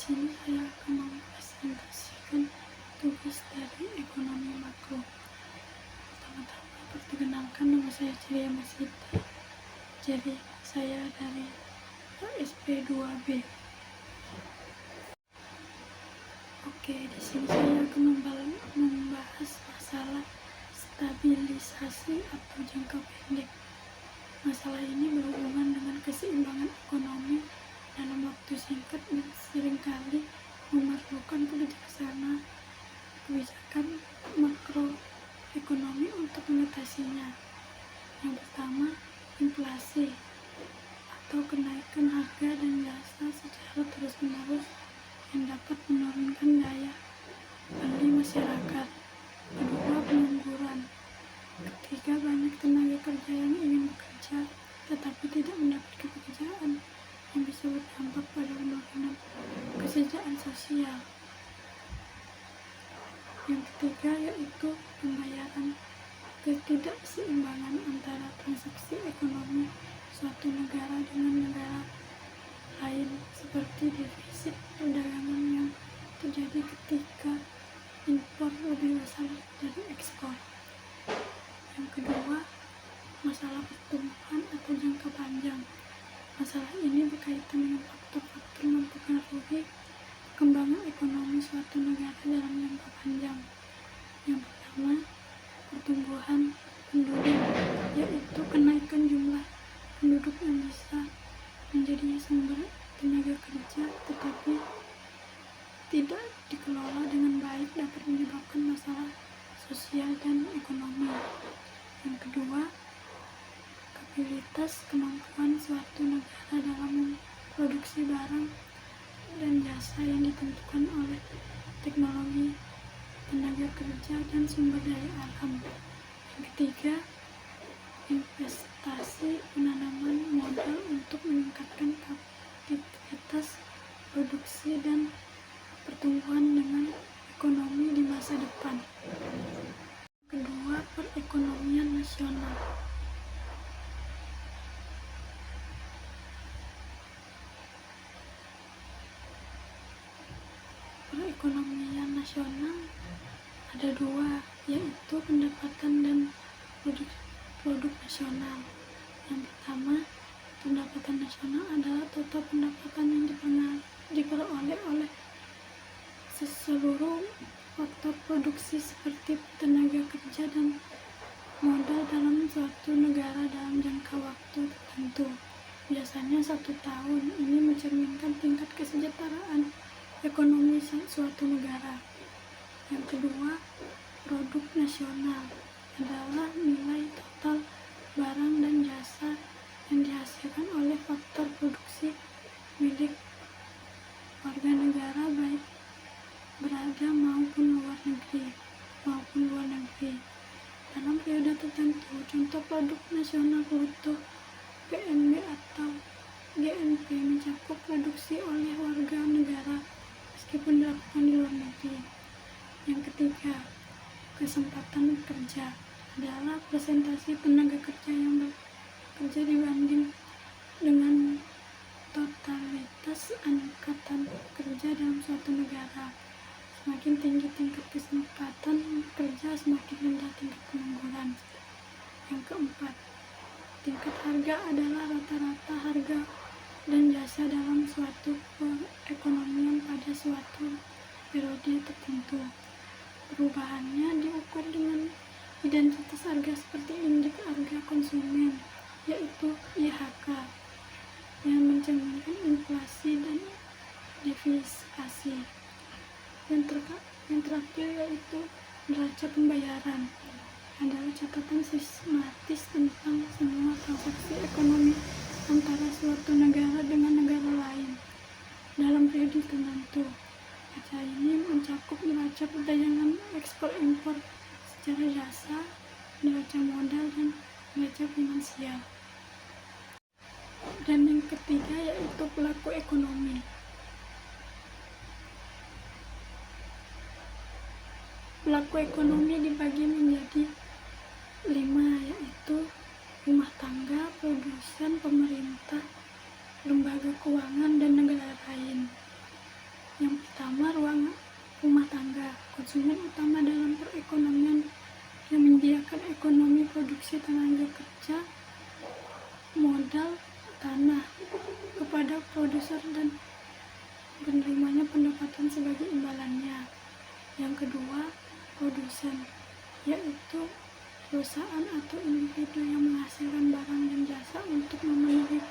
sini saya akan mempresentasikan tugas dari ekonomi makro. Pertama-tama perkenalkan, nama saya Celia Masita. Jadi saya dari SP 2B. Oke, di sini saya akan membahas masalah stabilisasi atau jangka pendek. Masalah ini berhubungan dengan keseimbangan ekonomi dalam waktu singkat dan seringkali memerlukan kebijakan makroekonomi untuk mengatasinya. Yang pertama, inflasi atau kenaikan harga dan jasa secara terus-menerus yang dapat menurunkan daya beli masyarakat. Kedua, pengangguran. Ketiga, banyak tenaga kerja yang ingin bekerja tetapi tidak mendapatkan pekerjaan, yang bisa berdampak pada penurunan kesejahteraan sosial. Yang ketiga yaitu pembayaran. Ketidakseimbangan antara transaksi ekonomi suatu negara dengan negara lain, seperti defisit perdagangan yang terjadi ketika impor lebih besar dari ekspor. Yang kedua, masalah pertumbuhan atau jangka panjang. Masalah ini berkaitan dengan faktor-faktor mempengaruhi perkembangan ekonomi suatu negara dalam jangka panjang. Yang pertama, pertumbuhan penduduk, yaitu kenaikan jumlah penduduk yang bisa menjadi sumber tenaga kerja tetapi tidak dikelola dengan baik dapat menyebabkan masalah sosial dan ekonomi. Yang kedua, kapabilitas kemampuan suatu negara dalam memproduksi barang dan jasa yang ditentukan oleh teknologi, tenaga kerja, dan sumber daya alam. Yang ketiga, investasi penanaman modal untuk meningkatkan kapasitas produksi dan pertumbuhan dengan ekonomi di masa depan. Kedua, perekonomian nasional. Perekonomian nasional ada dua, yaitu pendapatan dan produk nasional. Yang pertama, pendapatan nasional adalah total pendapatan yang diperoleh oleh seluruh faktor produksi seperti tenaga kerja dan modal dalam suatu negara dalam jangka waktu tertentu, biasanya 1 tahun. Ini mencerminkan tingkat kesejahteraan ekonomi suatu negara. Yang kedua, produk nasional adalah nilai total barang dan jasa yang dihasilkan oleh faktor produksi milik warga negara, baik berada maupun luar negeri dalam periode tertentu. Contoh produk nasional bruto PNB atau GNP mencakup produksi oleh warga negara meskipun dilakukan di luar negeri. Yang ketiga, kesempatan kerja adalah presentasi tenaga kerja yang bekerja dibanding dengan totalitas angkatan kerja dalam suatu negara. Semakin tinggi tingkat kesempatan kerja, semakin rendah tingkat pengangguran. Yang keempat, tingkat harga adalah rata-rata harga dan jasa dalam suatu perekonomian pada suatu periode tertentu. Perubahannya diukur dengan identitas harga seperti indeks harga konsumen, yaitu IHK, yang mencerminkan inflasi dan deflasi. Yang terakhir yaitu neraca pembayaran, adalah catatan sistematis tentang semua transaksi ekonomi antara suatu negara dengan negara lain dalam periode tertentu. Neraca ini mencakup neraca perdagangan, ekspor impor secara jasa, neraca modal, dan neraca finansial. Dan yang ketiga yaitu pelaku ekonomi. Pelaku ekonomi dibagi menjadi 5, yaitu rumah tangga, produsen, pemerintah, lembaga keuangan, dan negara lain. Yang konsumen utama dalam perekonomian yang menyediakan ekonomi produksi tenaga kerja, modal, tanah kepada produser dan penerimanya pendapatan sebagai imbalannya. Yang kedua, produsen, yaitu perusahaan atau individu yang menghasilkan barang dan jasa untuk memenuhi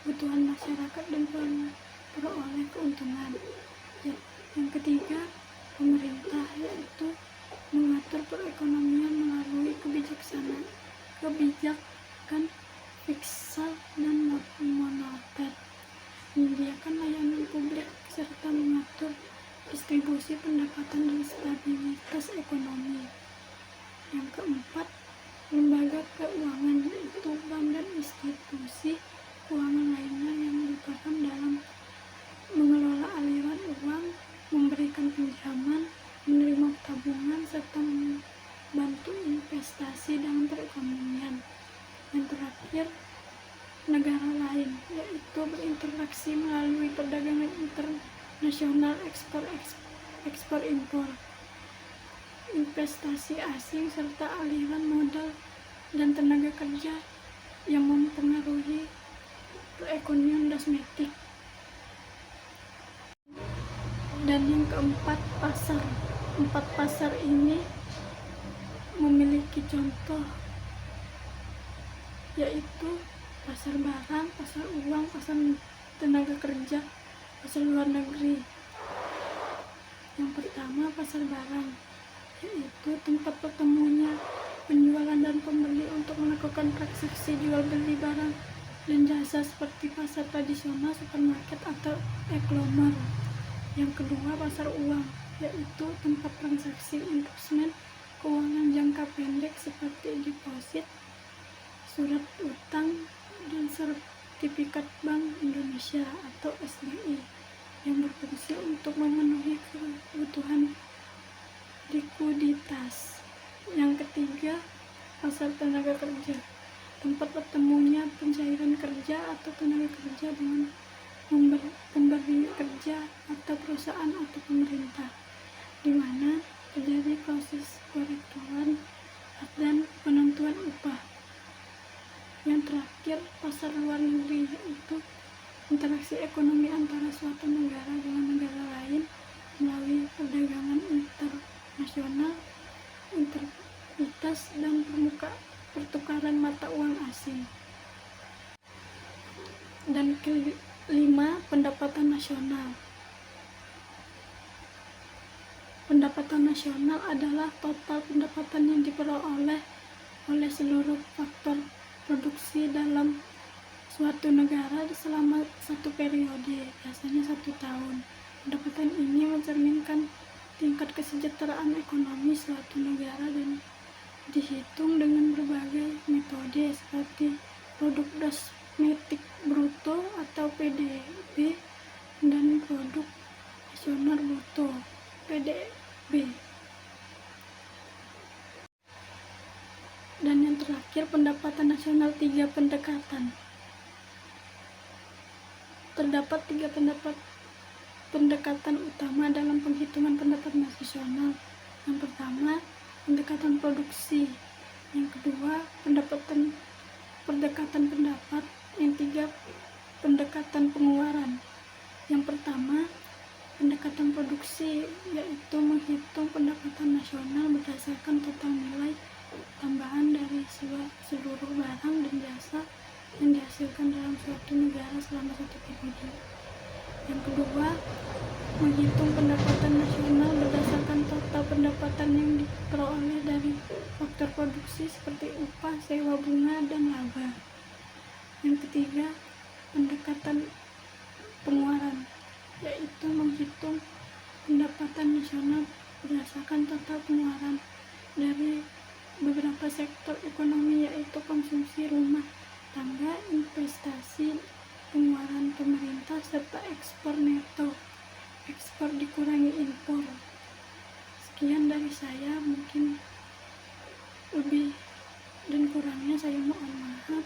kebutuhan masyarakat dan memperoleh keuntungan. Yang ketiga, pemerintah, yaitu mengatur perekonomian melalui kebijakan fiskal dan moneter, menyediakan layanan publik serta mengatur distribusi pendapatan dan stabilitas ekonomi. Yang keempat, lembaga keuangan, yaitu bank dan institusi keuangan lainnya yang berperan dalam mengelola aliran uang, memberikan pinjaman, menerima tabungan, serta membantu investasi dalam perekonomian. Yang terakhir, negara lain, yaitu berinteraksi melalui perdagangan internasional, ekspor impor, investasi asing, serta aliran modal dan tenaga kerja yang mempengaruhi perekonomian domestik. Dan yang keempat, pasar. 4 pasar ini memiliki contoh, yaitu pasar barang, pasar uang, pasar tenaga kerja, pasar luar negeri. Yang pertama, pasar barang, yaitu tempat pertemunya penjualan dan pembeli untuk melakukan transaksi jual beli barang dan jasa seperti pasar tradisional, supermarket, atau e-commerce. Yang kedua, pasar uang, yaitu tempat transaksi investment keuangan jangka pendek seperti deposit, surat utang, dan sertifikat Bank Indonesia atau SBI yang berfungsi untuk memenuhi kebutuhan likuiditas. Yang ketiga, pasar tenaga kerja, tempat bertemunya pencairan kerja atau tenaga kerja dengan pemberi kerja atau perusahaan atau pemerintah, di mana terjadi proses perekrutan dan penentuan upah. Yang terakhir, pasar luar negeri, yaitu interaksi ekonomi antara suatu negara dengan negara lain melalui perdagangan internasional, integritas, dan pertukaran mata uang asing. Dan kelima, pendapatan nasional. Pendapatan nasional adalah total pendapatan yang diperoleh oleh seluruh faktor produksi dalam suatu negara selama satu periode, biasanya 1 tahun. Pendapatan ini mencerminkan tingkat kesejahteraan ekonomi suatu negara dan dihitung dengan berbagai metode seperti produk domestik bruto atau PDB dan produk nasional bruto PDB. Dan yang terakhir, pendapatan nasional. 3 pendekatan. Terdapat 3 pendekatan utama dalam penghitungan pendapatan nasional. Yang pertama, pendekatan produksi. Yang kedua, pendekatan pendapat. Yang tiga, pendekatan pengeluaran. Yang pertama, pendekatan produksi, yaitu menghitung pendapatan nasional berdasarkan total nilai tambahan dari seluruh barang dan jasa yang dihasilkan dalam suatu negara selama satu periode. Yang kedua, menghitung pendapatan nasional berdasarkan total pendapatan yang diperoleh dari faktor produksi seperti upah, sewa, bunga, dan laba. Yang ketiga, pendekatan pengeluaran, yaitu menghitung pendapatan nasional berdasarkan total pengeluaran dari beberapa sektor ekonomi, yaitu konsumsi rumah tangga, investasi, pengeluaran pemerintah, serta ekspor neto. Ekspor dikurangi impor. Sekian dari saya, mungkin lebih dan kurangnya saya mohon maaf.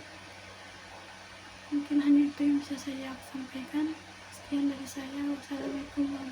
Mungkin hanya itu yang bisa saya sampaikan. Sekian dari saya. Wassalamualaikum warahmatullahi wabarakatuh.